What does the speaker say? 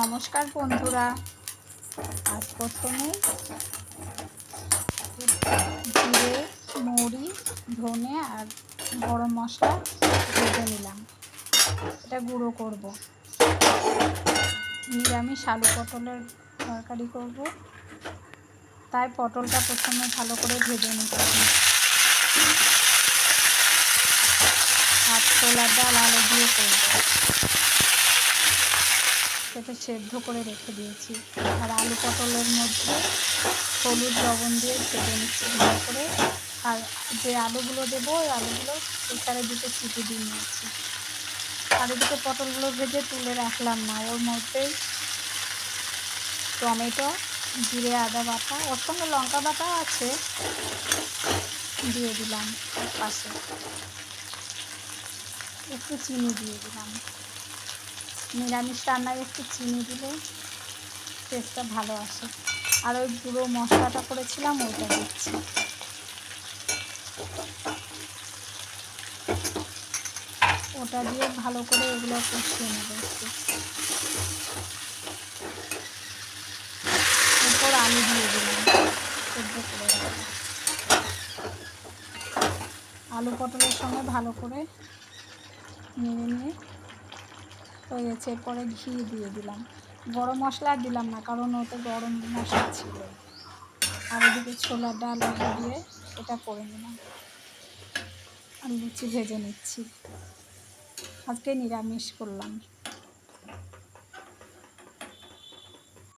নমস্কার বন্ধুরা। আজ প্রথমে জিরে, মৌরি, ধনে আর গরম মশলা ভেজে নিলাম। এটা গুঁড়ো করব। নিরামিষ আলু পটলের তরকারি করব, তাই পটলটা প্রথমে ভালো করে ভেজে নিচ্ছি। আর ছোলার ডাল আলু দিয়ে করব, সেটা সেদ্ধ করে রেখে দিয়েছি। আর আলু পটলের মধ্যে হলুদ লবণ দিয়ে ভেজে নিচ্ছি ভালো করে। আর যে আলুগুলো দেবো ওই আলুগুলো প্রেসারে দুটো সিটি দিয়ে নিয়েছি। আর এদিকে পটলগুলো ভেজে তুলে রাখলাম না, ওর মধ্যেই টমেটো, জিরে, আদা বাটা, ওর সঙ্গে লঙ্কা বাটাও আছে, দিয়ে দিলাম। পাশে একটু চিনি দিয়ে দিলাম। নিরামিষ রান্নায় একটু চিনি দিলে টেস্টটা ভালো আসে। আর ওই গুঁড়ো মশলাটা করেছিলাম ওইটা দিচ্ছি। ওটা দিয়ে ভালো করে এগুলো কষিয়ে নেবো একটু। এরপর আলু দিয়ে দিলাম সেদ্ধ করে রাখলাম। আলু পটলের সঙ্গে ভালো করে নেড়ে নিয়ে হয়ে গেছে। এরপরে ঘি দিয়ে দিলাম। গরম মশলা আর দিলাম না, কারণ ওতে গরম মশলা ছিল। আর এদিকে ছোলার ডাল দিয়ে এটা করে নিলাম। আর লুচি ভেজে নিচ্ছি। আজকে নিরামিষ করলাম।